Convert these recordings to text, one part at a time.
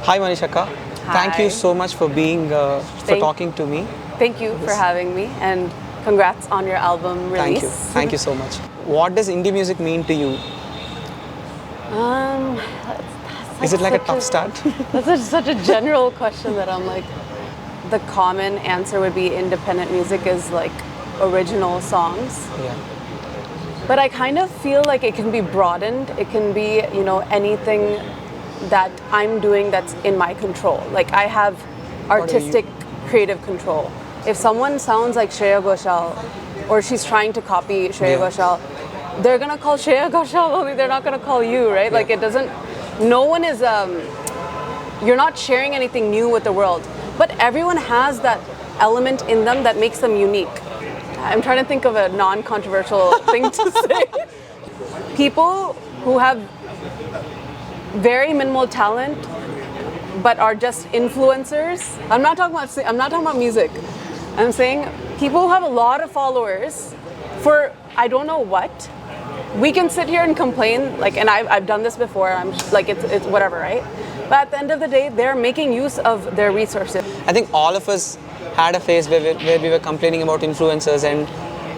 Hi Manisha Ka. Thank you so much for being for talking to me. Thank you for having me, and congrats on your album release. Thank you so much. What does indie music mean to you? Is it like a tough start? That's such a general question that I'm like, the common answer would be independent music is like original songs. Yeah. But I kind of feel like it can be broadened. It can be, anything that I'm doing that's in my control. Like I have artistic, creative control. If someone sounds like Shreya Ghoshal, or she's trying to copy Shreya Ghoshal, they're gonna call Shreya Ghoshal only. They're not gonna call you, right? Like it doesn't. No one is. You're not sharing anything new with the world, but everyone has that element in them that makes them unique. I'm trying to think of a non-controversial thing to say. People who have very minimal talent but are just influencers. I'm not talking about music. I'm saying people who have a lot of followers for I don't know what. We can sit here and complain, like, and I've done this before. I'm like, it's whatever, right? But at the end of the day, they're making use of their resources. I think all of us had a phase where we were complaining about influencers, and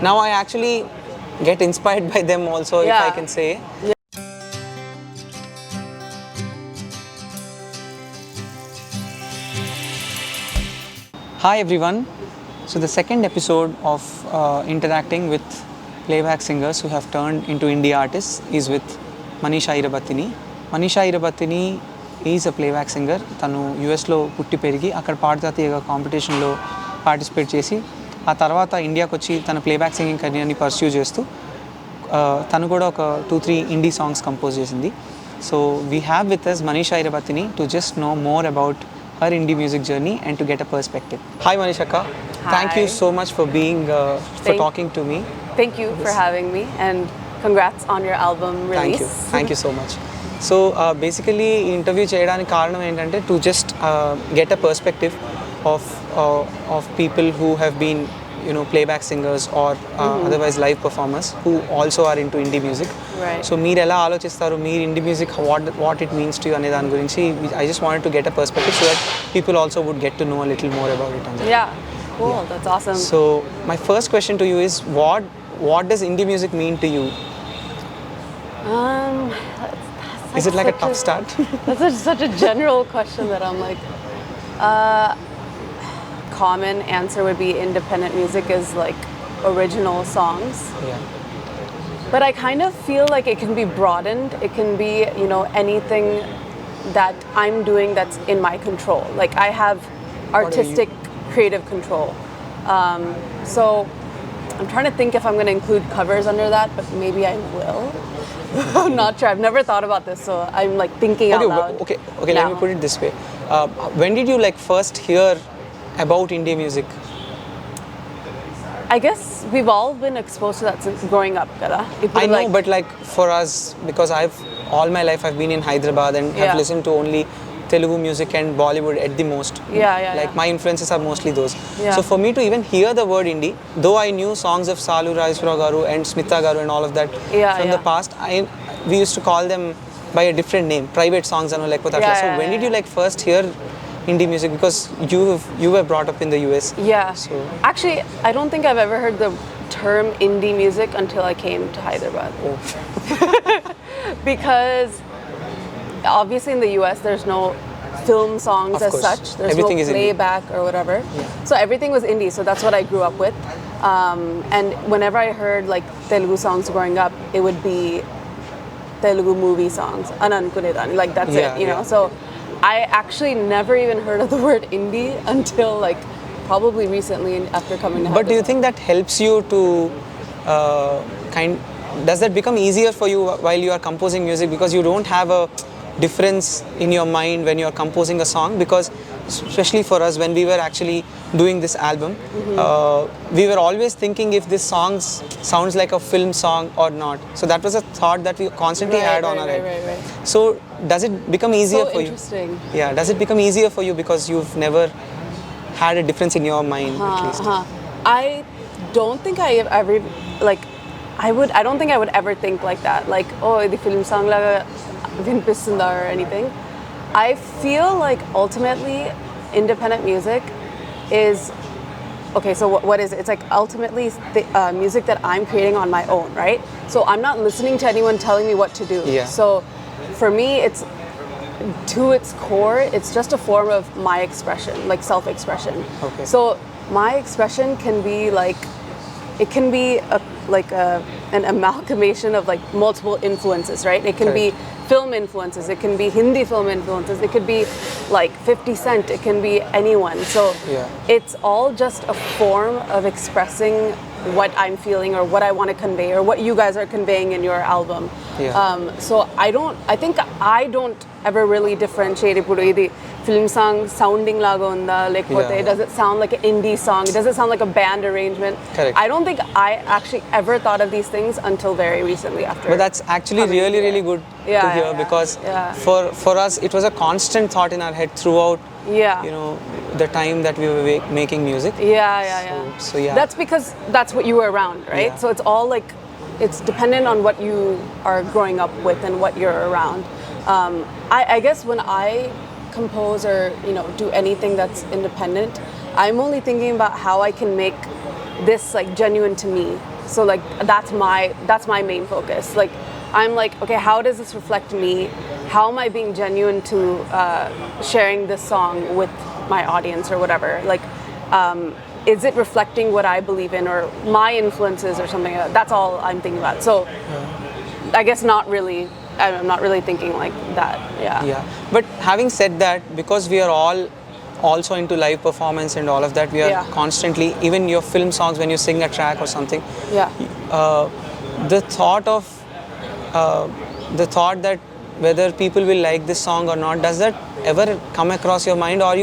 now I actually get inspired by them also, if I can say. Yeah. Hi everyone. So the second episode of interacting with playback singers who have turned into indie artists is with Manisha Eerabathini. Manisha Eerabathini is a playback singer. Tanu US lo putti perigi akkada paadta teega competition lo participate chesi aa tarvata India ku vachi tana playback singing career ni pursue chestu tanu kuda oka 2-3 indie songs compose chesindi. So we have with us Manisha Eerabathini to just know more about her indie music journey and to get a perspective. Hi Manisha Ka. Thank you so much for being for talking to me. Thank you for having me, and congrats on your album release. Thank you so much. So basically interview చేయడానికి కారణం ఏంటంటే to just get a perspective of people who have been playback singers or otherwise live performers who also are into indie music. Right. So మీరు ఎలా ఆలోచిస్తారు, మీరు indie music what it means to you అనే దాని గురించి I just wanted to get a perspective so that people also would get to know a little more about it. Yeah. Cool. That's awesome. So my first question to you is what does indie music mean to you? Is it like a tough start? That's such a general question that I'm like, common answer would be independent music is like original songs. Yeah. But I kind of feel like it can be broadened. It can be, anything that I'm doing that's in my control. Like I have artistic, creative control. So I'm trying to think if I'm going to include covers under that, but maybe I will. I'm not sure. I've never thought about this, so I'm like thinking out loud. Okay. Let me put it this way. When did you first hear about indie music? I guess we've all been exposed to that since growing up, Kada. I know, but for us, because all my life I've been in Hyderabad and have listened to only Telugu music and Bollywood at the most. My influences are mostly those. Yeah. So for me to even hear the word indie, though I knew songs of Salu Rajeswara Garu and Smita Garu and all of that from the past, we used to call them by a different name, private songs and like that. So when did you first hear indie music? Because you were brought up in the US. Yeah. So actually, I don't think I've ever heard the term indie music until I came to Hyderabad. Oh. Because obviously in the US there's no film songs as such. There's everything no is playback or whatever. Yeah. So everything was indie. So that's what I grew up with. And whenever I heard like Telugu songs growing up, it would be Telugu movie songs. Anankunedani. Like that's it, you know. So I actually never even heard of the word indie until like probably recently after coming to Hyderabad. But do you think that helps you to does that become easier for you while you are composing music, because you don't have a difference in your mind when you are composing a song? Because especially for us, when we were actually doing this album, we were always thinking if this song sounds like a film song or not. So that was a thought that we constantly had on our head. Right. So does it become easier for you? Interesting. Yeah, does it become easier for you because you've never had a difference in your mind at least? I don't think I ever like I don't think I would ever think like that, like, oh, the film song laga vinpistunda or anything. I feel like ultimately independent music is okay. So what is it? It's like ultimately the music that I'm creating on my own, right? So I'm not listening to anyone telling me what to do. Yeah. So for me, it's to its core, it's just a form of my expression, like self-expression. Okay. So my expression can be like, it can be an amalgamation of like multiple influences, right? It can be film influences, it can be Hindi film influences, it could be like 50 Cent, it can be anyone. So it's all just a form of expressing what I'm feeling or what I want to convey or what you guys are conveying in your album. So I think I don't ever really differentiate ఇప్పుడు ఇది film song sounding laga unda lekapothe does it sound like an indie song, does it sound like a band arrangement. I don't think I actually ever thought of these things until very recently after. But that's actually really good to hear because for us it was a constant thought in our head throughout you know the time that we were making music. So that's because that's what you were around, right? So it's all like it's dependent on what you are growing up with and what you're around. I guess when I compose or do anything that's independent, I'm only thinking about how I can make this like genuine to me. So like that's my main focus. Like I'm like, okay, how does this reflect me? How am I being genuine to sharing this song with my audience or whatever? Like is it reflecting what I believe in or my influences or something like that? That's all I'm thinking about. So I guess not really. I'm not really thinking like that. But having said that, because we are all also into live performance and all of that, we are constantly, even your film songs when you sing a track or something, the thought that whether people will like this song or not, does that ever come across your mind, or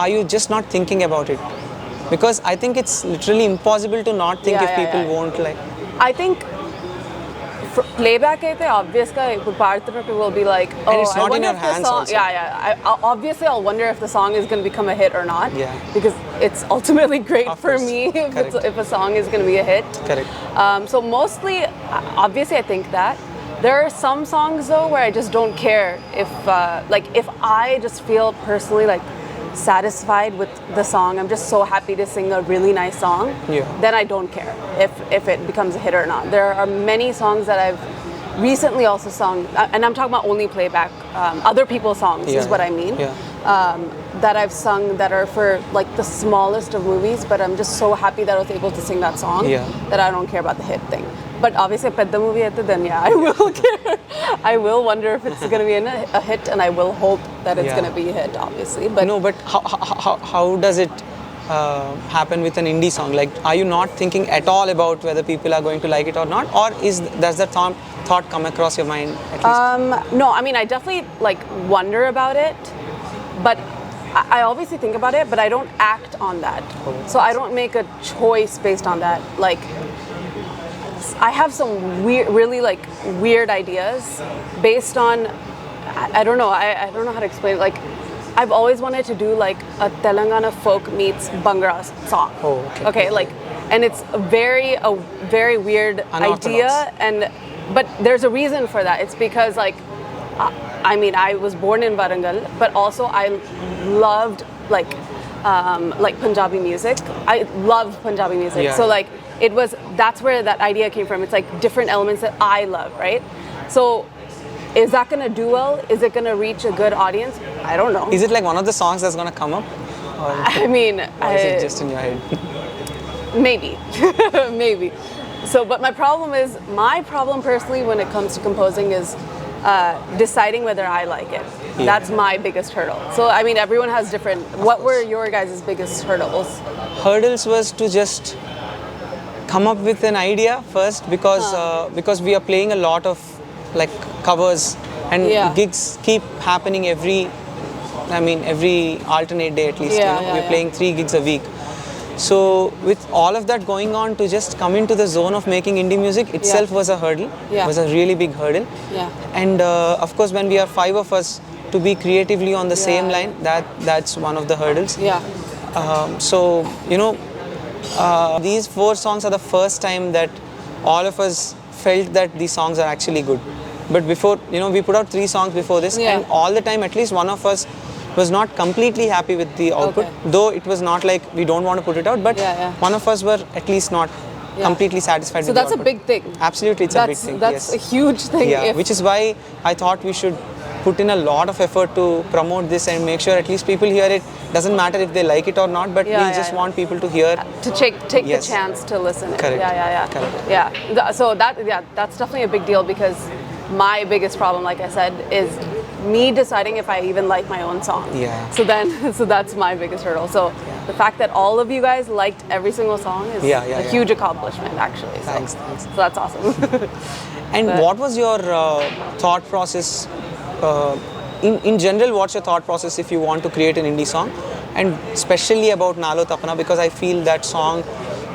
are you just not thinking about it? Because I think it's literally impossible to not think if people won't like. I think playback అయితే obvious గా ఇప్పుడు పాడుతున్నప్పుడు will be like, oh, and it's not in your hands song, also. Obviously I'll wonder if the song is going to become a hit or not, because it's ultimately great for me if a song is going to be a hit. So mostly obviously I think that there are some songs though where I just don't care if I just feel personally like satisfied with the song, I'm just so happy to sing a really nice song, then I don't care if it becomes a hit or not. There are many songs that I've recently also sung, and I'm talking about only playback, other people's songs is what I mean, that I've sung that are for like the smallest of movies, but I'm just so happy that I was able to sing that song that I don't care about the hit thing. But obviously if the movie hit, then I will care. I will wonder if it's going to be a hit, and I will hope that it's going to be a hit, obviously. But no, but how does it happen with an indie song? Like, are you not thinking at all about whether people are going to like it or not, or does that thought come across your mind at least? No, I mean I definitely like wonder about it, but I obviously think about it, but I don't act on that. So I don't make a choice based on that. Like I have some really like weird ideas based on I don't know. I don't know how to explain it. Like I've always wanted to do like a Telangana folk meets Bhangra song. Okay, like, and it's a very weird idea, but there's a reason for that. It's because like I mean I was born in Warangal, but also I loved like Punjabi music. I love Punjabi music. So like that's where that idea came from. It's like different elements that I love, right? So is that going to do well? Is it going to reach a good audience? I don't know. Is it like one of the songs that's going to come up? I mean, or is it just in your head? Maybe. Maybe. So, but my problem personally when it comes to composing is deciding whether I like it. That's my biggest hurdle. So, I mean, everyone has different. What were your guys' biggest hurdles? Hurdles was to just come up with an idea first, because we are playing a lot of like covers, and gigs keep happening every alternate day at least. We're playing 3 gigs a week. So with all of that going on, to just come into the zone of making indie music itself was a hurdle. Was a really big hurdle. And of course when we are 5 of us, to be creatively on the same line, that's one of the hurdles. So these 4 songs are the first time that all of us felt that these songs are actually good. But before, we put out 3 songs before this, Yeah. and all the time, at least one of us was not completely happy with the output. Okay. Though it was not like we don't want to put it out, but one of us were at least not completely satisfied So with the that's a output. big thing. Absolutely, it's a big thing. That's yes. a huge thing. Yeah, which is why I thought we should put in a lot of effort to promote this and make sure at least people hear it. Doesn't matter if they like it or not, but we just want people to hear. To take Yes. the chance to listen. Correct. Yeah. Correct. Yeah. So that's definitely a big deal because my biggest problem, like I said, is me deciding if I even like my own song. Yeah. So that's my biggest hurdle. So the fact that all of you guys liked every single song is a huge accomplishment, actually. So, Thanks. So that's awesome. And what was your thought process? In general, what's your thought process if you want to create an indie song? And especially about Nalo Tapna, because I feel that song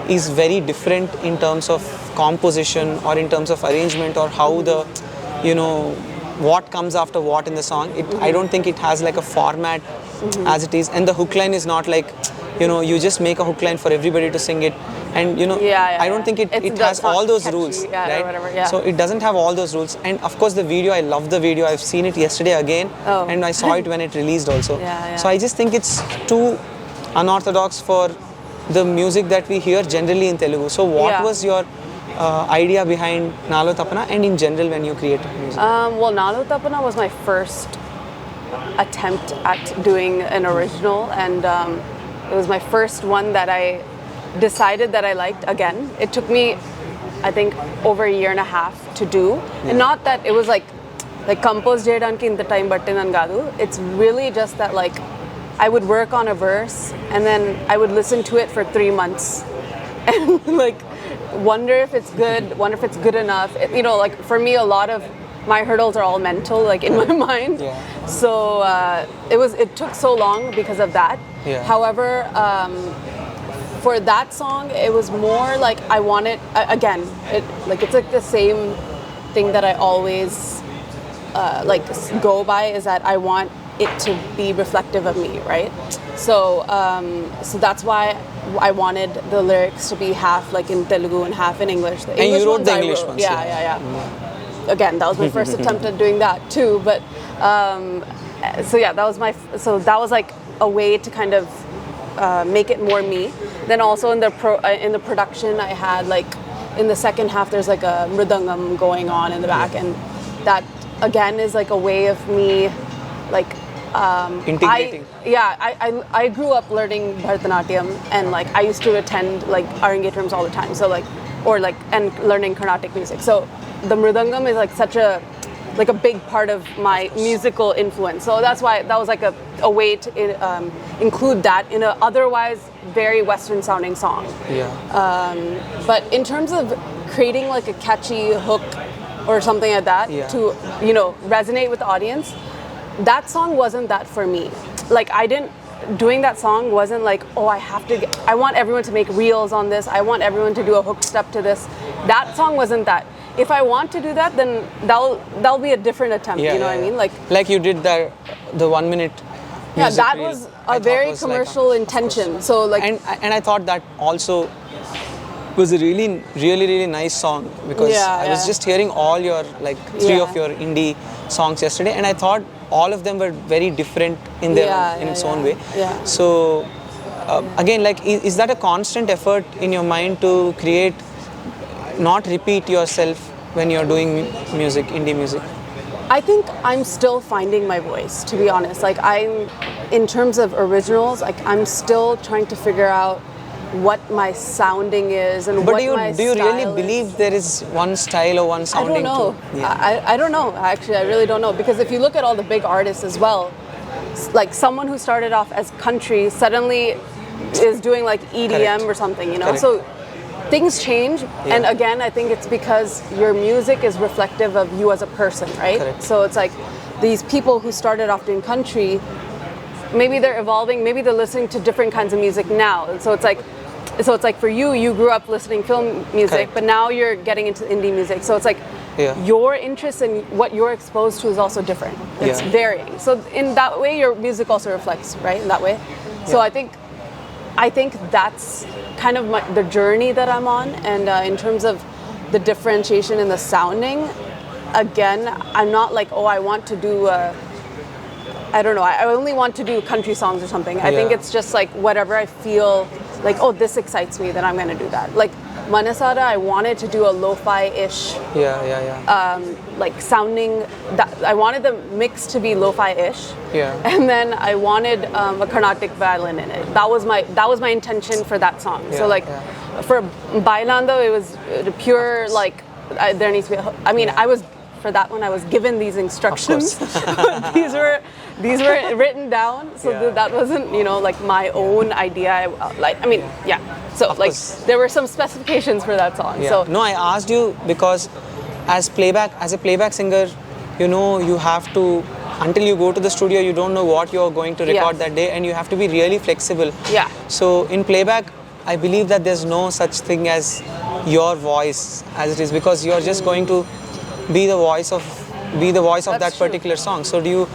is very different in terms of composition or in terms of arrangement or how the, what comes after what in the song. I don't think it has like a format as it is. And the hook line is not like, you just make a hook line for everybody to sing it. And I don't think it has all those catchy, rules, right? Or whatever, So it doesn't have all those rules. And of course the video, I love the video. I've seen it yesterday again, and I saw it when it released also. So I just think it's too unorthodox for the music that we hear generally in Telugu. So what was your idea behind Nalo Tapana and in general when you created music? Well, Nalo Tapana was my first attempt at doing an original, and it was my first one that I decided that I liked again. It took me, I think, over a year and a half to do. And not that it was like compose cheyadaniki inta time battinani kaadu. It's really just that like I would work on a verse and then I would listen to it for 3 months and like wonder if it's good, wonder if it's good enough. Like for me, a lot of my hurdles are all mental, like in my mind. So it took so long because of that. However, for that song, it was more like I wanted, again, it's like the same thing that I always go by, is that I want it to be reflective of me, right? So that's why I wanted the lyrics to be half like in Telugu and half in English. The English you wrote ones the I English wrote. ones. Yeah. Again, that was my first attempt at doing that too. But that was like a way to kind of make it more me. Then also in the production, I had like in the second half there's like a mridangam going on in the back, and that again is like a way of me like integrating. I grew up learning Bharatanatyam, and like I used to attend like Arangetrams all the time. So and learning Carnatic music. So the mridangam is like such a big part of my musical influence. So that's why that was like a way to include that in a otherwise very Western sounding song. But in terms of creating like a catchy hook or something like that to resonate with the audience, that song wasn't that for me. Like doing that song wasn't like, oh, I want everyone to make reels on this. I want everyone to do a hook step to this. That song wasn't that. If I want to do that, then that'll be a different attempt. You know what I mean? Like you did the 1 minute. Yeah, that was a very commercial intention. So like, and I thought that also was a really, really, really nice song, because I was just hearing all your three of your indie songs yesterday, and I thought all of them were very different in their in its own way. So again, is that a constant effort in your mind to create, not repeat yourself when you're doing music, indie music? I think I'm still finding my voice, to be honest. Like in terms of originals, I'm still trying to figure out what my sounding is and what my style is. But do you really believe there is one style or one sounding? I don't know. I don't know, actually. I really don't know. Because if you look at all the big artists as well, like someone who started off as country suddenly is doing like EDM or something, So things change, and again, I think it's because your music is reflective of you as a person, right? So it's like these people who started off doing country, maybe they're evolving, maybe they're listening to different kinds of music now. And so it's like for you grew up listening film music, but now you're getting into indie music. So it's like your interest in what you're exposed to is also different. It's varying. So in that way, your music also reflects, right? In that way. So I think that's kind of the journey that I'm on, and in terms of the differentiation in the sounding, again, I'm not like, oh, I want to do I don't know, I only want to do country songs or something. I think it's just like whatever I feel like, oh, this excites me, then I'm going to do that. Like Manasada, I wanted to do a lo-fi-ish, like sounding, that I wanted the mix to be lo-fi-ish. And then I wanted a Carnatic violin in it. That was my intention for that song. So like for Bailando, it was pure like, there needs to be I was, for that one, I was given these instructions. these were written down, so that wasn't, like my own idea. So like there were some specifications for that song. So no, I asked you because as a playback singer, you have to, until you go to the studio, you don't know what you're going to record that day, and you have to be really flexible. So in playback, I believe that there's no such thing as your voice as it is, because you're just going to be the voice of that particular song. So do you,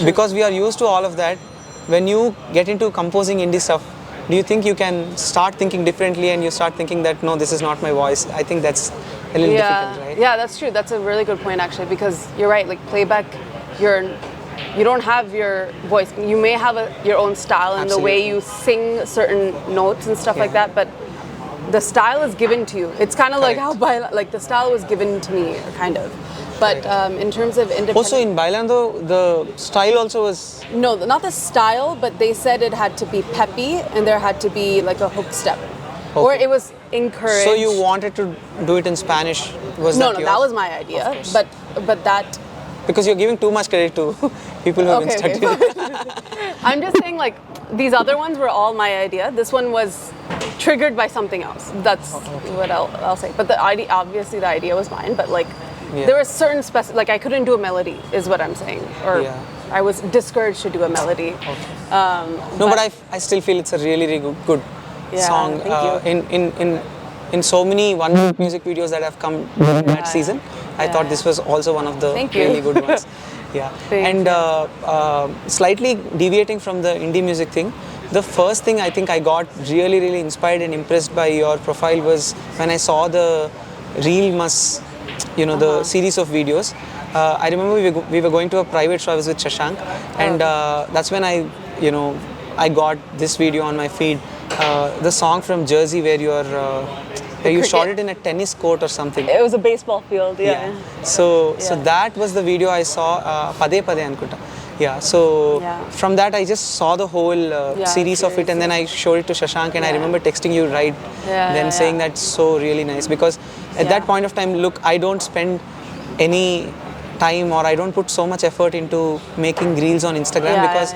because we are used to all of that, when you get into composing indie stuff, do you think you can start thinking differently and you start thinking that, no, this is not my voice? I think that's a little difficult, right? Yeah, that's true. That's a really good point, actually, because you're right, like playback, you don't have your voice. You may have your own style and the way you sing certain notes and stuff like that, but the style is given to you. It's kind of like how the style was given to me, kind of. But in terms of independent... Also in Bailando, the style also was... No, not the style, but they said it had to be peppy and there had to be like a hook step. Or it was encouraged. So you wanted to do it in Spanish? No, that was my idea. But that... Because you're giving too much credit to people who have instructed you. I'm just saying, like, these other ones were all my idea. This one was triggered by something else. That's what I'll say. But obviously the idea was mine. But like, there were certain like I couldn't do a melody, is what I'm saying, or I was discouraged to do a melody. But I still feel it's a really, really good song. Thank you. In so many wonderful music videos that have come during that season, I thought this was also one of the really good ones. Slightly deviating from the indie music thing, the first thing I think I got really, really inspired and impressed by your profile was when I saw the Reel Mas, the series of videos. I remember we were going to a private show. I was with Shashank, and that's when I got this video on my feed. The song from Jersey where you shot it in a tennis court or something. It was a baseball field, So that was the video I saw, Pade Pade Ankuta. From that I just saw the whole series of it, and then I showed it to Shashank, and I remember texting you saying that's so really nice, because at that point of time, look, I don't spend any time or I don't put so much effort into making reels on Instagram because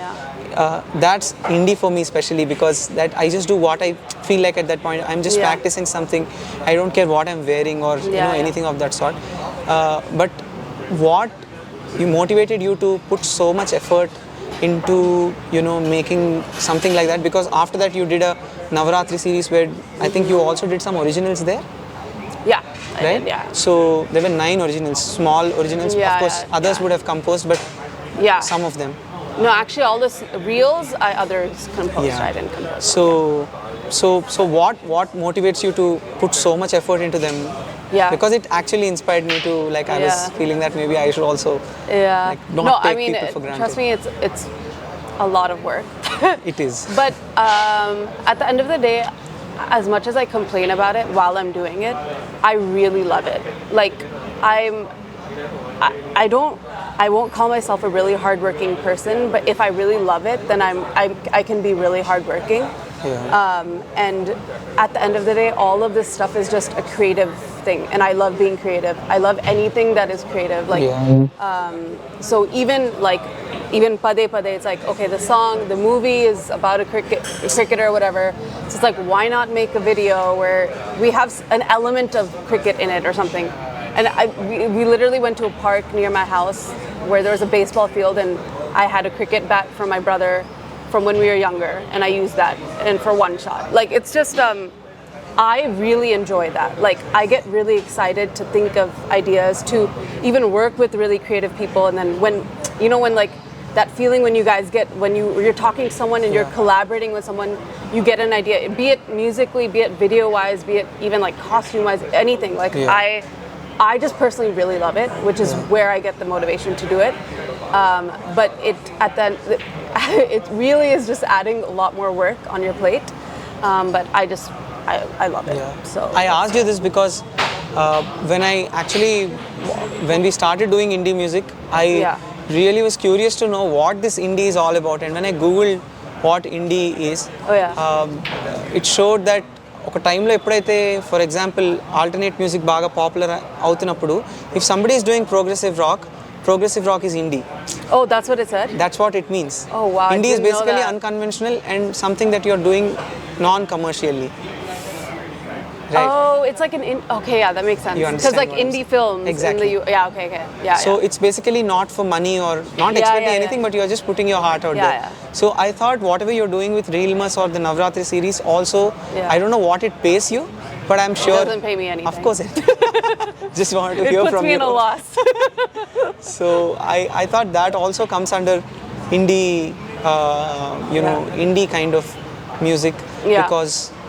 that's indie for me, especially because that I just do what I feel like at that point. I'm just practicing something. I don't care what I'm wearing or anything of that sort. But what motivated you to put so much effort into making something like that? Because after that you did a Navaratri series where I think you also did some originals there. Right? So there were 9 originals, small originals. Of course, others would have composed, but some of them. No, actually, all the reels others composed. I didn't compose. So what motivates you to put so much effort into them? Because it actually inspired me to, like, I was feeling that maybe I should also not take people for granted. Trust me, it's a lot of work. It is. But at the end of the day, as much as I complain about it while I'm doing it, I really love it. Like, I won't call myself a really hardworking person, but if I really love it, then I can be really hardworking. And at the end of the day, all of this stuff is just a creative thing, and I love being creative. I love anything that is creative. Like, so even Pade Pade, it's like, okay, the movie is about a cricketer or whatever. So it's like, why not make a video where we have an element of cricket in it or something? And we literally went to a park near my house where there was a baseball field, and I had a cricket bat from my brother from when we were younger, and I used that and for one shot. Like, it's just, I really enjoy that. Like, I get really excited to think of ideas, to even work with really creative people, and then when like that feeling when you guys get, when you're talking to someone and you're collaborating with someone, you get an idea, be it musically, be it video-wise, be it even like costume-wise, anything. Like, I just personally really love it, which is where I get the motivation to do it. But it really is just adding a lot more work on your plate. But I love it. Yeah. So I asked you this because when we started doing indie music, I really was curious to know what this indie is all about. And when I googled what indie is, it showed that ఒక టైంలో ఎప్పుడైతే for example alternate music బాగా popular అవుతున్నప్పుడు if somebody is doing progressive rock is INDI. Oh, that's what it said? That's what it means. Oh wow. Indie is basically unconventional and something that you're doing non-commercially. Right. Oh, it's like okay, yeah, that makes sense. Because like indie films exactly. in the okay. Yeah. So it's basically not for money or not expecting anything, but you're just putting your heart out there. Yeah. So I thought whatever you're doing with Reelmas or the Navratri series also, I don't know what it pays you, but I'm sure it doesn't pay me anything. Of course it. Just wanted to hear from you. It puts me in a loss. So I thought that also comes under indie, indie kind of music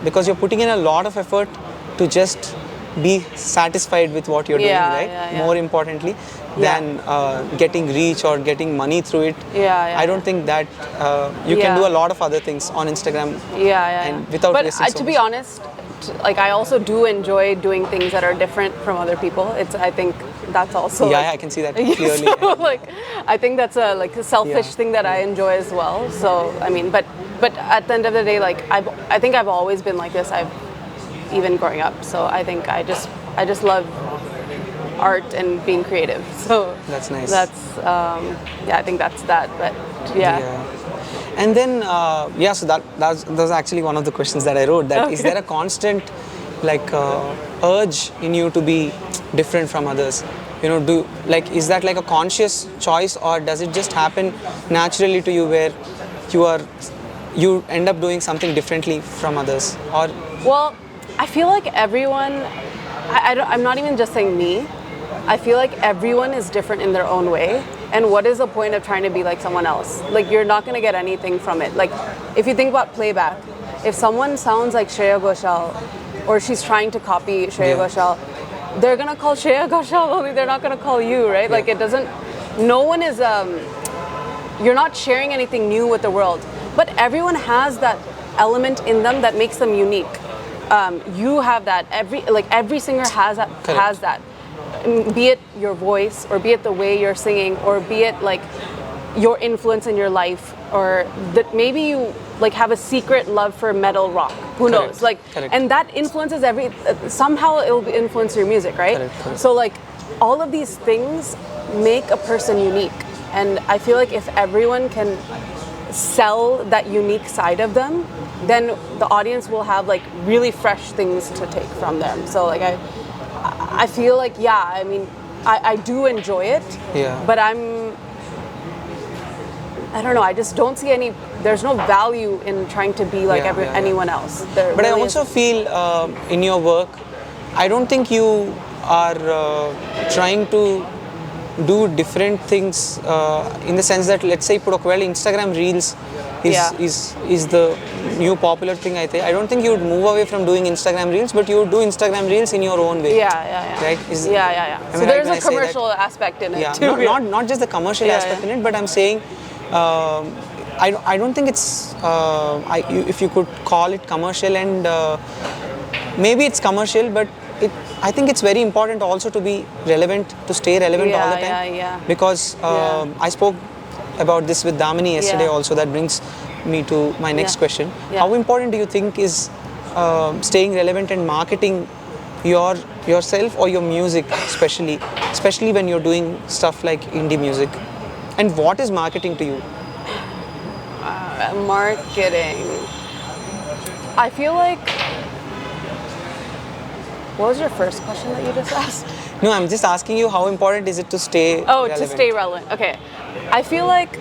because you're putting in a lot of effort to just be satisfied with what you're doing, right? More importantly than getting reach or getting money through it. I don't think that you can do a lot of other things on Instagram. And without wasting so to be honest, like I also do enjoy doing things that are different from other people. I think that's also I can see that clearly. So, like I think that's a selfish thing that I enjoy as well. So I mean, but at the end of the day, like I think I've always been like this. Even growing up, so I think I just love art and being creative. So that's nice. That's I think that's that. But and then so that was actually one of the questions that I wrote. That is there a constant urge in you to be different from others? Is that like a conscious choice, or does it just happen naturally to you where you end up doing something differently from others? Or well, I feel like everyone, I'm not even just saying me, I feel like everyone is different in their own way. And what is the point of trying to be like someone else? Like, you're not going to get anything from it. Like, if you think about Playback, if someone sounds like Shreya Ghoshal, or she's trying to copy Shreya Ghoshal, they're going to call Shreya Ghoshal only, they're not going to call you, right? Like, it doesn't, no one is, you're not sharing anything new with the world. But everyone has that element in them that makes them unique. You have that. Every singer has that. Correct. Has that. Be it your voice, or be it the way you're singing, or be it like your influence in your life, or that maybe you have a secret love for metal rock. Who knows? And that influences somehow it'll influence your music, right? Correct. So all of these things make a person unique, and I feel like if everyone can sell that unique side of them, then the audience will have really fresh things to take from them. So I feel like I mean I do enjoy it, but I don't know, I just don't see there's no value in trying to be like anyone else. But really I also feel in your work, I don't think you are trying to do different things in the sense that, let's say, ఇప్పుడు ఒకవేళ Instagram Reels is the new popular thing. I don't think you would move away from doing Instagram Reels, but you would do Instagram Reels in your own way. Right? So there's a commercial aspect in it too. Not just the commercial aspect in it, but I'm saying I don't think it's if you could call it commercial, and maybe it's commercial, but I think it's very important also to be relevant, to stay relevant all the time. Because I spoke about this with Damini yesterday also. That brings me to my next question. How important do you think is staying relevant and marketing yourself or your music, especially when you're doing stuff like indie music? And what is marketing to you? Marketing, I feel like, what was your first question that you just asked? No, I'm just asking you how important is it to stay relevant? To stay relevant. Okay. I feel like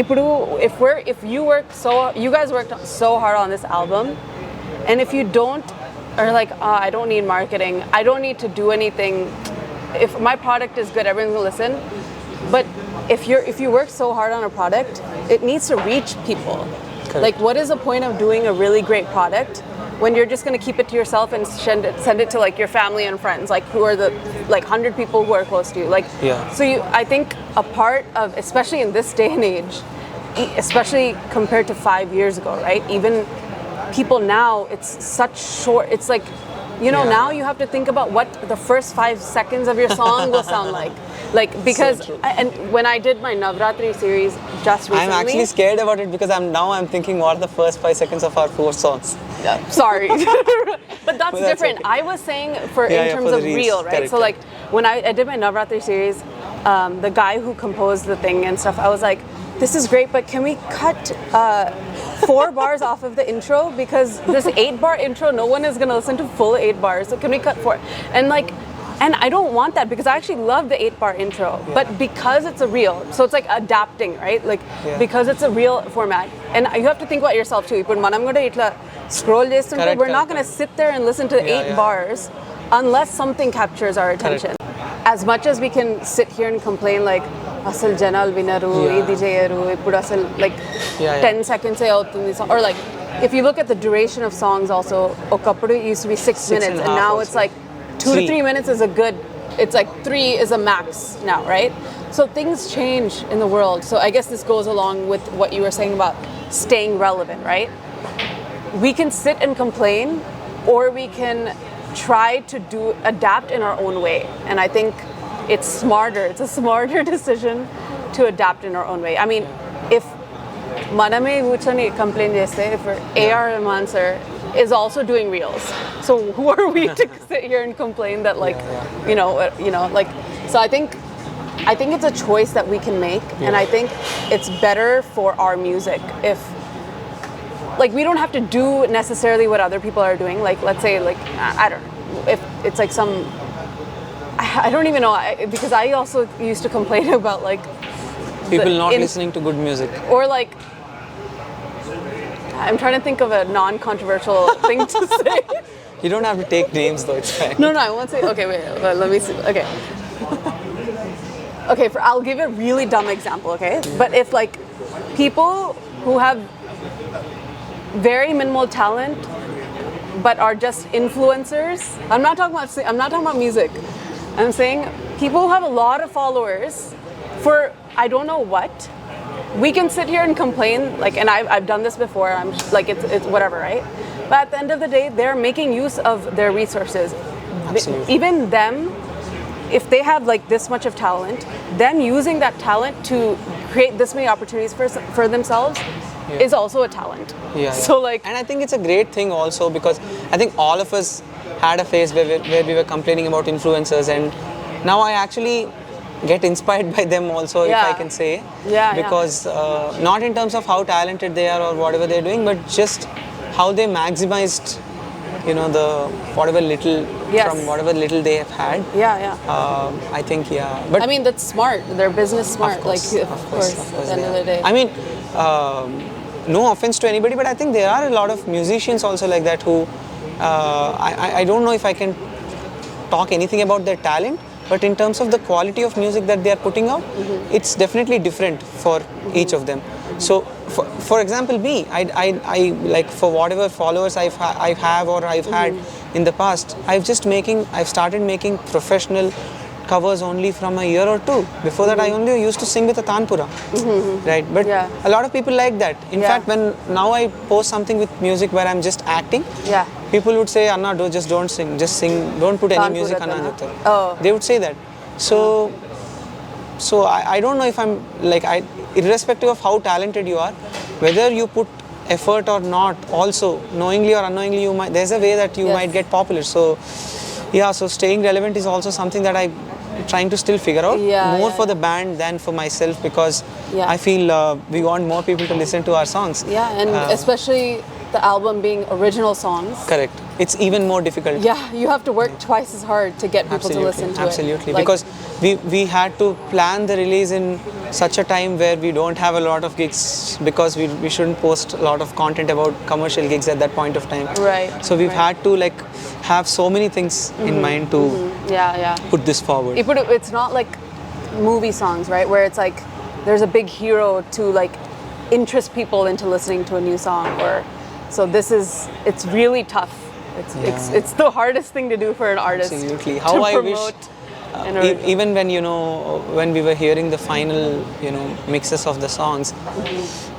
if you guys worked so hard on this album, and if you don't, or I don't need marketing, I don't need to do anything, if my product is good, everyone's gonna listen. But if you work so hard on a product, it needs to reach people. Correct. What is the point of doing a really great product when you're just going to keep it to yourself and send it to like your family and friends, like who are the like 100 people who are close to you, like so I think a part of, especially in this day and age, especially compared to 5 years ago, right, even people now, it's such short, it's like, you know, now you have to think about what the first 5 seconds of your song will sound like because and when I did my Navratri series just recently, I'm actually scared about it because I'm thinking what are the first 5 seconds of our 4 songs. Sorry. But that's different. Okay. I was saying in terms of reel, right? Correct. So like when I did my Navratri series, the guy who composed the thing and stuff, I was like, this is great, but can we cut 4 bars off of the intro, because this 8-bar intro, no one is going to listen to full 8 bars, so can we cut 4? And I don't want that, because I actually love the 8-bar intro, but because it's a reel, so it's like adapting, right? Like because it's a reel format, and you have to think about yourself too. But man, I'm going to scroll this, we're not going to sit there and listen to 8 bars unless something captures our attention. As much as we can sit here and complain like asal janal vinaru idi cheyaru ippudu asal like 10 seconds or like if you look at the duration of songs also, okappudu used to be 6 minutes and now it's like 2 to 3 minutes is a good, it's like 3 is a max now, right? So things change in the world. So I guess this goes along with what you were saying about staying relevant, right? We can sit and complain, or we can try to adapt in our own way. And I think it's a smarter decision to adapt in our own way. I mean, if Maname Vuchani complain jeste, if A.R. Rahman sir is also doing reels, so who are we to sit here and complain that like, you know, like, so I think it's a choice that we can make, and I think it's better for our music if, like, we don't have to do necessarily what other people are doing. Like, let's say, like, I don't know, if it's like some, I don't even know, because I also used to complain about like people not listening to good music, or like, I'm trying to think of a non-controversial thing to say. You don't have to take names though, it's fine. No, I won't say. Okay, wait, let me see. Okay. Okay, I'll give a really dumb example, okay? But if like people who have very minimal talent but are just influencers, I'm not talking about music. I'm saying people who have a lot of followers for I don't know what, we can sit here and complain, like, and I've done this before, I'm like, it's whatever, right? But at the end of the day, they're making use of their resources. Absolutely. Even them, if they have like this much of talent, them using that talent to create this many opportunities for themselves is also a talent. So like, and I think it's a great thing also, because I think all of us had a phase where we were complaining about influencers, and now I actually get inspired by them also, if I can say, because not in terms of how talented they are or whatever they're doing, but just how they maximized, you know, the whatever little from whatever little they have had. I think but I mean, that's smart, they're business smart, of course at the end of the day. I mean, no offense to anybody, but I think there are a lot of musicians also like that who I don't know if I can talk anything about their talent, but in terms of the quality of music that they are putting out, it's definitely different for each of them. So for example, me, I like, for whatever followers I have or I've had in the past, I've started making professional covers only from a year or two. Before that, I only used to sing with a tanpura, right? But a lot of people like that. In fact, when now I post something with music where I'm just acting, people would say, Anna, just don't sing, just sing, don't put any music, Anna. They would say that. So I don't know if I'm like, irrespective of how talented you are, whether you put effort or not, also knowingly or unknowingly, there's a way that you might get popular. So so staying relevant is also something that I'm trying to still figure out, more for the band than for myself, because I feel we want more people to listen to our songs. And especially the album being original songs. Correct. It's even more difficult. You have to work twice as hard to get people to listen to it. Absolutely, because we had to plan the release in such a time where we don't have a lot of gigs, because we shouldn't post a lot of content about commercial gigs at that point of time. Right. So we've had to like have so many things in mind to put this forward. It's not like movie songs, right? Where it's like, there's a big hero to like interest people into listening to a new song, or So it's really tough. It's the hardest thing to do for an artist. Absolutely. To promote an original. Even when when we were hearing the final mixes of the songs,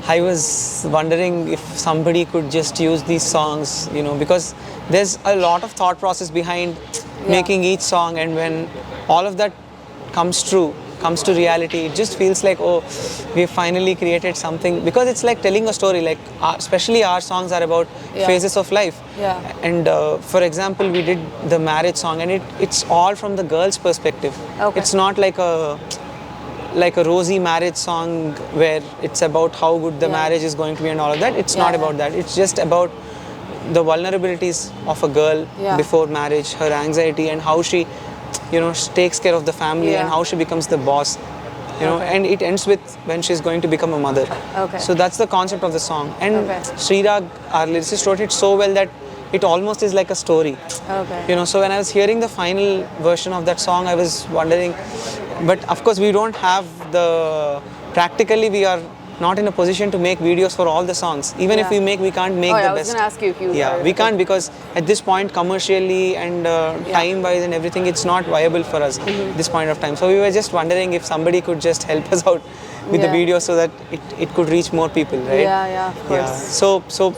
I was wondering if somebody could just use these songs, because there's a lot of thought process behind making each song, and when all of that comes to reality, it just feels like, oh, we finally created something, because it's like telling a story. Like especially our songs are about phases of life. And for example, we did the marriage song, and it's all from the girl's perspective. It's not like a rosy marriage song where it's about how good the marriage is going to be and all of that. It's not about that. It's just about the vulnerabilities of a girl before marriage, her anxiety, and how she takes care of the family, and how she becomes the boss, and it ends with when she's going to become a mother. So that's the concept of the song. And Srirag, our lyricist, wrote it so well that it almost is like a story. So when I was hearing the final version of that song, I was wondering, but of course we don't have practically we are not in a position to make videos for all the songs. Even if we can't make the best. I was going to ask you if you we can't, because at this point, commercially and time-wise and everything, it's not viable for us at this point of time. So we were just wondering if somebody could just help us out with the video so that it could reach more people, right? Of course.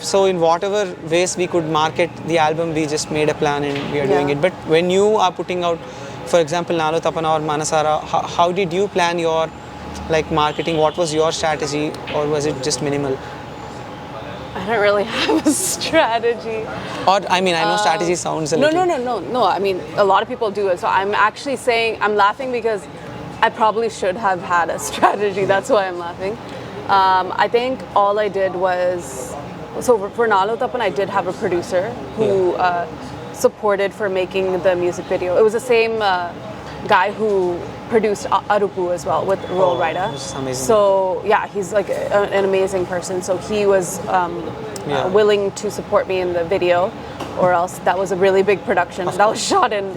So in whatever ways we could market the album, we just made a plan and we are doing it. But when you are putting out, for example, Nalo Tapana or Manasara, how did you plan your marketing? What was your strategy, or was it just minimal? I don't really have a strategy. Or I know strategy sounds a little... No. I mean, a lot of people do it. So I'm actually saying, I'm laughing because I probably should have had a strategy. That's why I'm laughing. I think all I did was, so for Nalo Tapan, I did have a producer who supported for making the music video. It was the same guy who produced Arupu as well with Roll Rider. So he's like an amazing person. So he was willing to support me in the video, or else that was a really big production. That was shot in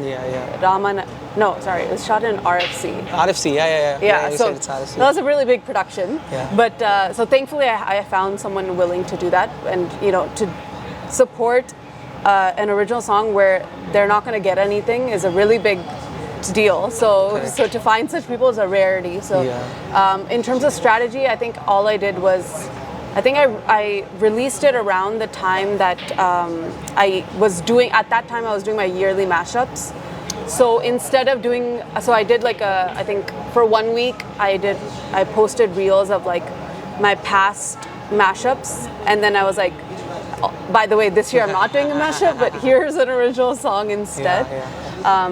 Raman. No, sorry, it was shot in RFC. RFC, So that was a really big production. But so thankfully, I found someone willing to do that, and to support an original song where they're not going to get anything is a really big deal. So to find such people is a rarity. So in terms of strategy, I think all I did was, I released it around the time that I was doing my yearly mashups. So instead of doing, I did I think for 1 week I posted reels of my past mashups, and then I was like, by the way, this year I'm not doing a mashup, but here's an original song instead.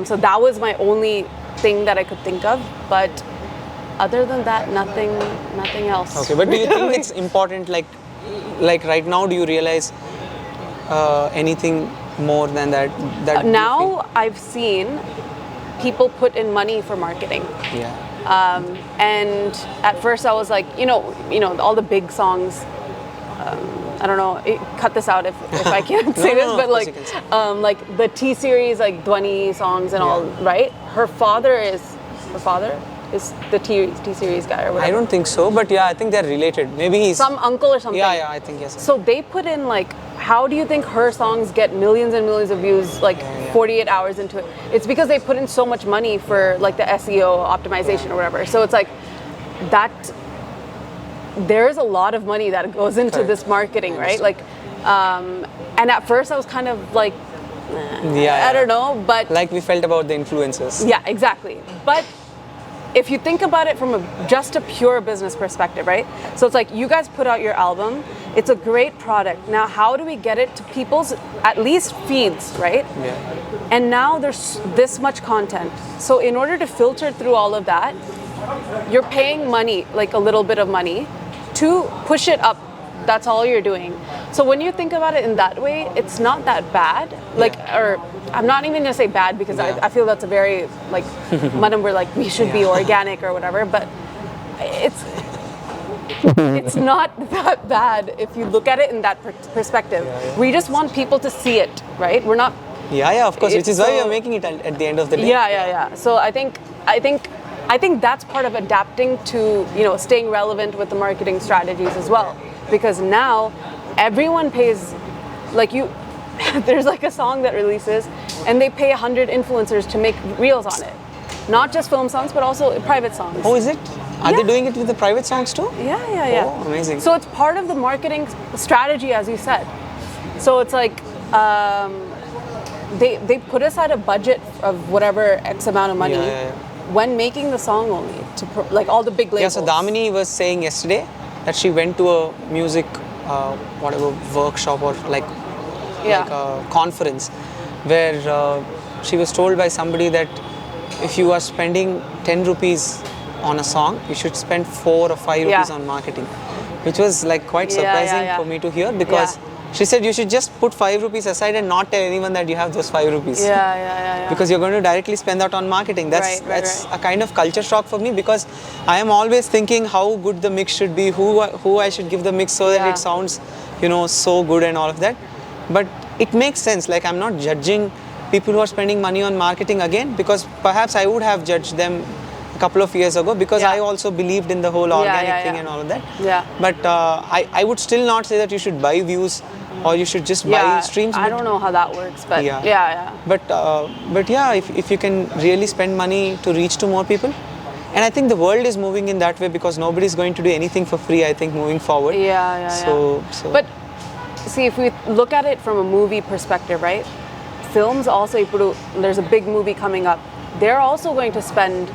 So that was my only thing that I could think of, but other than that, nothing else. Okay, but do you think it's important, like right now, do you realize anything more than that now I've seen people put in money for marketing. And at first I was like, all the big songs, I don't know, cut this out if I can't say this, but like the T series, like Dwani songs and all, right? Her father is the T series guy or whatever. I don't think so, but I think they're related. Maybe he's some uncle or something. Yeah, I think yes. So they put in how do you think her songs get millions and millions of views 48 hours into it? It's because they put in so much money for the SEO optimization or whatever. So it's that there's a lot of money that goes into this marketing, right? And at first I was kind of I don't know, but we felt about the influencers. Yeah, exactly. But if you think about it from just a pure business perspective, right? So it's you guys put out your album, it's a great product. Now, how do we get it to people's at least feeds, right? And now there's this much content. So in order to filter through all of that, you're paying money, a little bit of money, to push it up. That's all you're doing. So when you think about it in that way, it's not that bad. Or I'm not even gonna say bad, because I feel that's a very madam, we're we should be organic or whatever, but it's not that bad if you look at it in that perspective. We just want people to see it, right? We're not. Of course, which is why you're making it at the end of the day. So I think that's part of adapting to staying relevant with the marketing strategies as well, because now everyone pays like you, there's like a song that releases, and they pay 100 influencers to make reels on it, not just film songs, but also private songs. Oh, is it? Are they Yeah. doing it with the private songs too? Yeah. Oh, amazing. So it's part of the marketing strategy, as you said. So it's like they put aside a budget of whatever X amount of money Yeah. when making the song only to like all the big labels. Yeah, so Damini was saying yesterday that she went to a music, whatever, workshop or like a conference where she was told by somebody that if you are spending 10 rupees on a song, you should spend 4 or 5 rupees Yeah. on marketing, which was like quite surprising for me to hear because she said you should just put 5 rupees aside and not tell anyone that you have those 5 rupees. Yeah. Because you're going to directly spend that on marketing. That's Right. a kind of culture shock for me because I am always thinking how good the mix should be, who I should give the mix so that Yeah. it sounds, so good and all of that. But it makes sense. Like I'm not judging people who are spending money on marketing again because perhaps I would have judged them a couple of years ago because I also believed in the whole organic thing and all of that. Yeah. But I would still not say that you should buy views or you should just buy streams. I don't know how that works, but yeah. But yeah, if you can really spend money to reach to more people, and I think the world is moving in that way because nobody's going to do anything for free. I think moving forward. So. But see, if we look at it from a movie perspective, right? Films also, there's a big movie coming up. They're also going to spend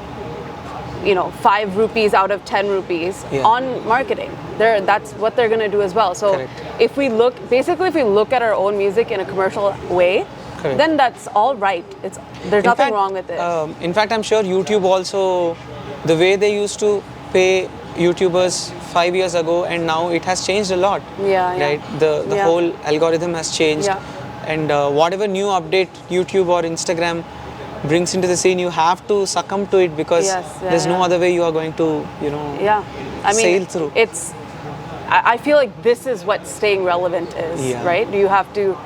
5 rupees out of 10 rupees on marketing. That's what they're going to do as well. So Correct. if we look at our own music in a commercial way, Correct. then that's all right. There's nothing wrong with it. In fact, I'm sure YouTube also, the way they used to pay YouTubers 5 years ago and now it has changed a lot. Right? The whole algorithm has changed. Yeah. And whatever new update YouTube or Instagram brings into the scene, you have to succumb to it because there's no other way you are going to, sail through. I feel like this is what staying relevant is, right? You have to,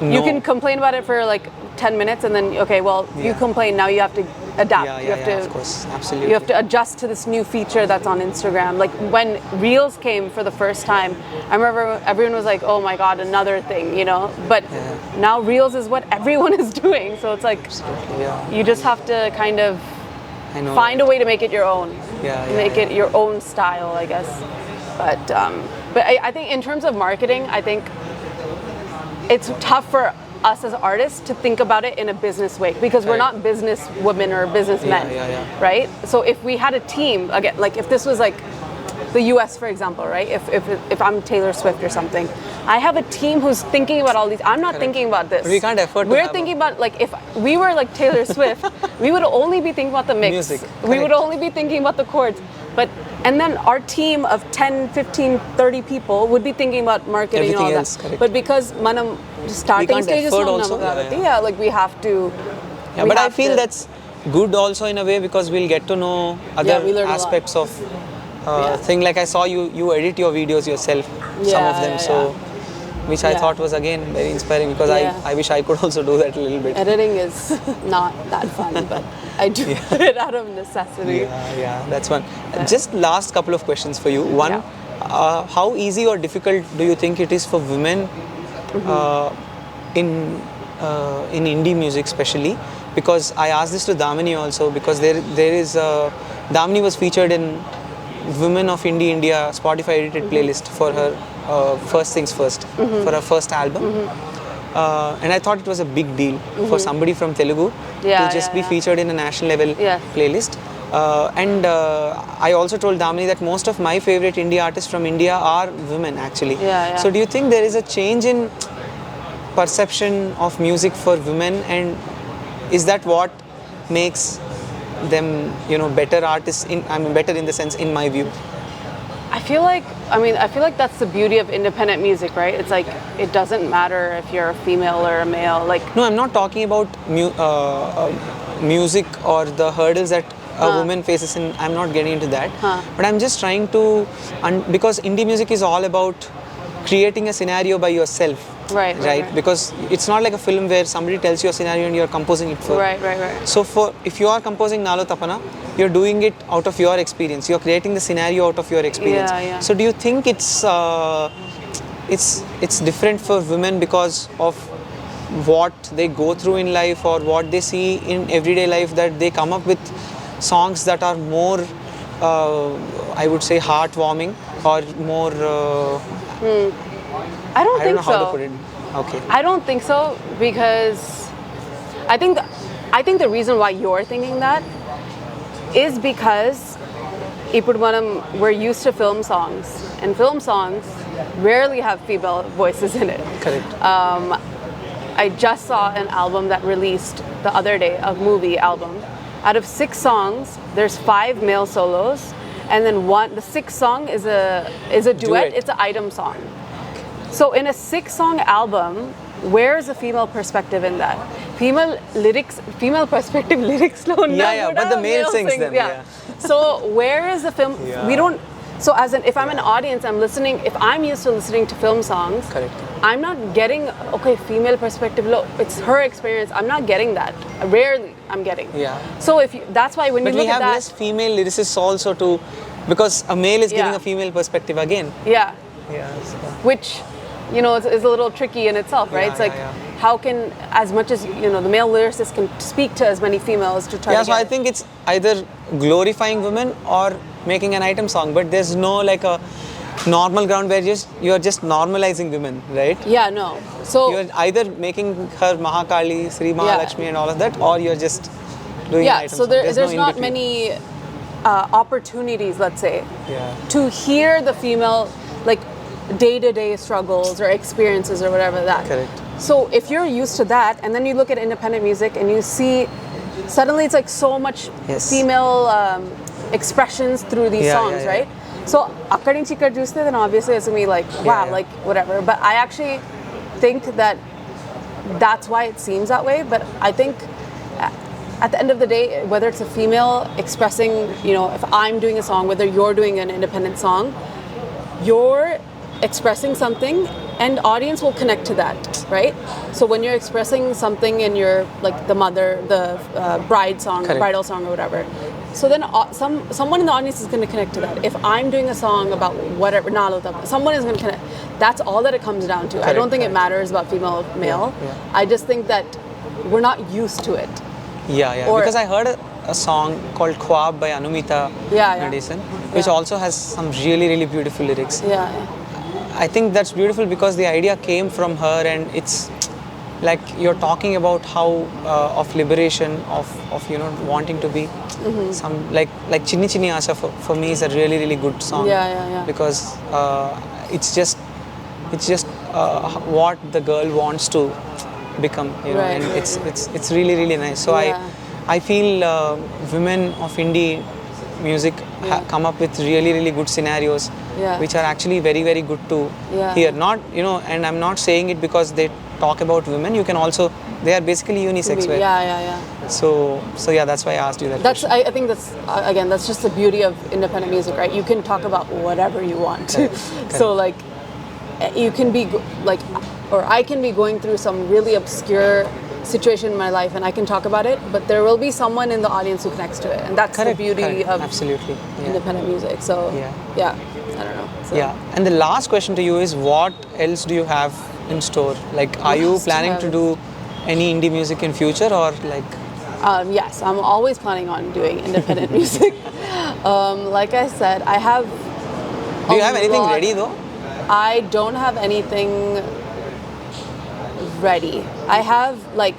you can complain about it for like 10 minutes and then, you complain, now you have to adapt. You have to, of course, absolutely. You have to adjust to this new feature that's on Instagram. Like when Reels came for the first time, I remember everyone was like, oh my God, another thing, But now Reels is what everyone is doing. So it's like, you just have to kind of find a way to make it your own. Make it your own style, I guess. But I think in terms of marketing, I think it's tough for us as artists to think about it in a business way because we're not business women or businessmen, right? So if we had a team, again, like if this was like the US, for example, right? If I'm Taylor Swift or something, I have a team who's thinking about all these. I'm not thinking about this. We can't afford to We're thinking about, like, if we were like Taylor Swift, we would only be thinking about the mix. Music. We would only be thinking about the chords. And then our team of 10, 15, 30 people would be thinking about marketing Everything and all else, that. correct. But because manam starting stages also. like we have to. Yeah, but I feel that's good also in a way because we'll get to know other we learn a lot. aspects of thing. Like I saw you edit your videos yourself, some of them, which I thought was again very inspiring because I wish I could also do that a little bit. Editing is not that fun, but I do it out of necessity. Yeah, that's one. Just last couple of questions for you. One, how easy or difficult do you think it is for women in indie music especially? Because I asked this to Damini also because there is Damini was featured in Women of Indie India Spotify edited playlist for her First Things First, for her first album. And I thought it was a big deal for somebody from Telugu to just be featured in a national level playlist. And I also told Damini that most of my favorite indie artists from India are women actually. So do you think there is a change in perception of music for women, and is that what makes them better artists better in the sense, in my view? I feel like that's the beauty of independent music, right? It's like it doesn't matter if you're a female or a male. Like no, I'm not talking about music or the hurdles that a woman faces in. I'm not getting into that, but I'm just trying to because indie music is all about creating a scenario by yourself. Right. Because it's not like a film where somebody tells you a scenario and you're composing it for. Right. So if you are composing Nalo Tapana, you're doing it out of your experience. You're creating the scenario out of your experience. So do you think it's it's different for women because of what they go through in life or what they see in everyday life, that they come up with songs that are more I would say heartwarming or more I don't I don't think know how so. to put it. Okay. I don't think so, because I think the reason why you're thinking that is because we're used to film songs, and film songs rarely have female voices in it. Correct. I just saw an album that released the other day, a movie album. Out of 6 songs, there's 5 male solos, and then the 6th song is a duet. It's an item song. So in a 6-song album, where's the female perspective in that? Female perspective lyrics. No, Yeah, but the male sings them. Yeah. So where is the film? Yeah. We don't. So if I'm an audience, I'm listening. If I'm used to listening to film songs, Correct. I'm not getting female perspective. Look, it's her experience. I'm not getting that. Rarely, I'm getting. Yeah. So that's why when But you we look have at that, less female lyricists also too, because a male is giving Yeah. a female perspective again. yeah, Yeah. which is a little tricky in itself, right? Yeah, It's like yeah. how can, as much as the male lyricist can speak to as many females to try Yeah, to so get I it. think it's either glorifying women or making an item song, but there's no like a normal ground where you're just normalizing women, right? Yeah, no. So You're either making her Mahakali, Sri Mahalakshmi and all of that, or you're just doing an item so song. there's no in not between. many opportunities, let's say, Yeah. to hear the female like day-to-day struggles or experiences or whatever that. Correct. So if you're used to that, and then you look at independent music and you see suddenly it's like so much Yes. female expressions through these Yeah, songs, yeah, yeah. right? So akkadi chikka juste, then obviously it's gonna be like wow, yeah. like whatever. But I actually think that that's why it seems that way. But I think at the end of the day, whether it's a female expressing, if I'm doing a song, whether you're doing an independent song, you're expressing something and audience will connect to that, right? So when you're expressing something in your, like the bride song, Correct. bridal song or whatever, so then someone in the audience is going to connect to that. If I'm doing a song about whatever, someone is going to connect. That's all that it comes down to. I Correct, don't think it correct. matters about female, male. Yeah. I just think that we're not used to it. Yeah. Or- Because I heard a song called Khwab by Anumita Yeah. Nadesan, which Yeah. also has some really, really beautiful lyrics. Yeah. I think that's beautiful because the idea came from her, and it's like you're talking about how of liberation of wanting to be some like Chinni Chinni Asha for me is a really, really good song. Yeah. Because it's just what the girl wants to become, Right, and right, it's really, really nice. So Yeah. I feel women of indie music come up with really, really good scenarios, Yeah. which are actually very, very good to Yeah. hear. Not and I'm not saying it because they talk about women. You can also, they are basically unisex. where- Yeah. So yeah, that's why I asked you that. That's question. I think that's again that's just the beauty of independent music, right? You can talk about whatever you want. So like you can be like, or I can be going through some really obscure situation in my life and I can talk about it, but there will be someone in the audience who connects to it, and that's Correct, the beauty correct. of Absolutely. Yeah. independent music. So Yeah. I don't know. So, Yeah, and the last question to you is, what else do you have in store? Like, are you else do I planning have to in- do any indie music in future, or like? yes, I'm always planning on doing independent music. Like I said, I have. Do you have anything lot- ready though? I don't have anything ready. I have like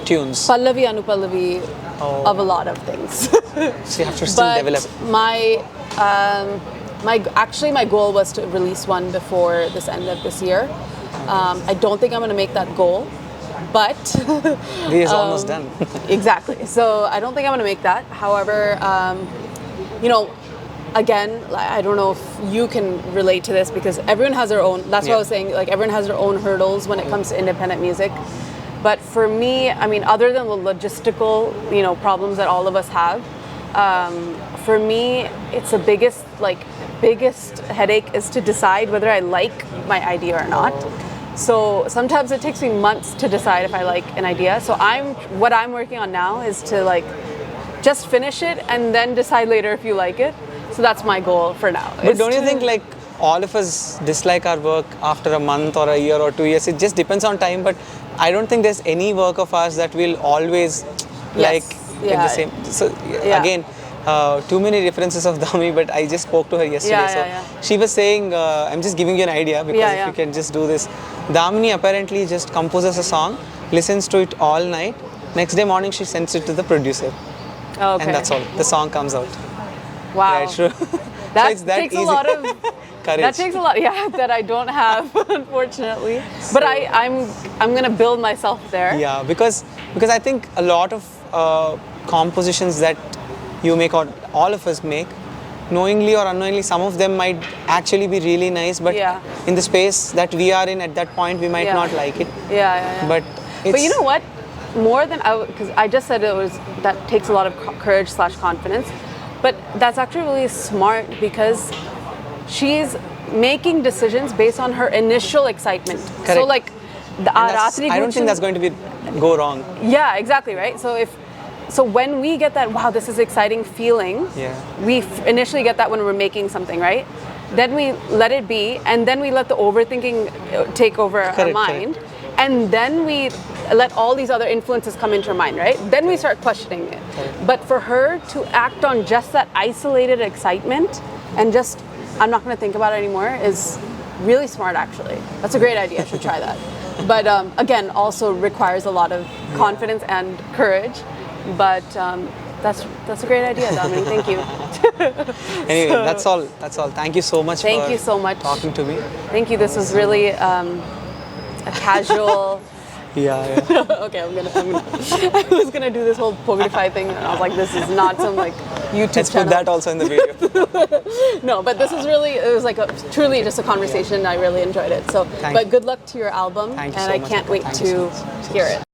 Tunes. Pallavi Anupallavi Oh. of a lot of things. So you have to still but develop. my goal was to release one before this end of this year. I don't think I'm going to make that goal, but This is almost done. exactly. So I don't think I'm going to make that. However, again, I don't know if you can relate to this because everyone has their own. That's what I was saying. Like everyone has their own hurdles when it comes to independent music. But for me, I mean, other than the logistical, problems that all of us have, for me, it's the biggest headache is to decide whether I like my idea or not. So sometimes it takes me months to decide if I like an idea. So what I'm working on now is to just finish it and then decide later if you like it. So that's my goal for now. But don't you think like all of us dislike our work after a month or a year or 2 years. It just depends on time, but I don't think there's any work of ours that will always like Yeah. the same. So again, too many references of Dami, but I just spoke to her yesterday. She was saying, I'm just giving you an idea because if you can just do this. Damini apparently just composes a song, listens to it all night. Next day morning, she sends it to the producer. Okay. And that's all. The song comes out. Wow. Right, true. That, So it's that takes easy. a lot of Courage. that takes a lot, that I don't have, unfortunately. But I'm gonna build myself there. Yeah, because I think a lot of compositions that you make or all of us make, knowingly or unknowingly, some of them might actually be really nice, but in the space that we are in at that point, we might not like it. But you know what? More than because I just said that takes a lot of courage/confidence, but that's actually really smart because she's making decisions based on her initial excitement. Correct. So like I don't think that's going to go wrong. Yeah, exactly, right? So when we get that, wow, this is exciting feeling, we initially get that when we're making something, right? Then we let it be, and then we let the overthinking take over our mind. And then we let all these other influences come into our mind, right? Then we start questioning it. But for her to act on just that isolated excitement and just, I'm not going to think about it anymore, is really smart, actually. That's a great idea. I should try that. But again, also requires a lot of confidence and courage. But that's a great idea, Dominic. Thank you. Anyway, that's all. Thank you so much. Thank you so much talking to me. Thank you. This was really a casual. Okay, I was gonna do this whole Pogify thing, and I was like, this is not some like YouTube Let's channel. put that also in the video. No, but this is really, it was like truly just a conversation. I really enjoyed it. So, but good luck to your album, Thank you and so I much. can't wait Thank you to so much. hear it.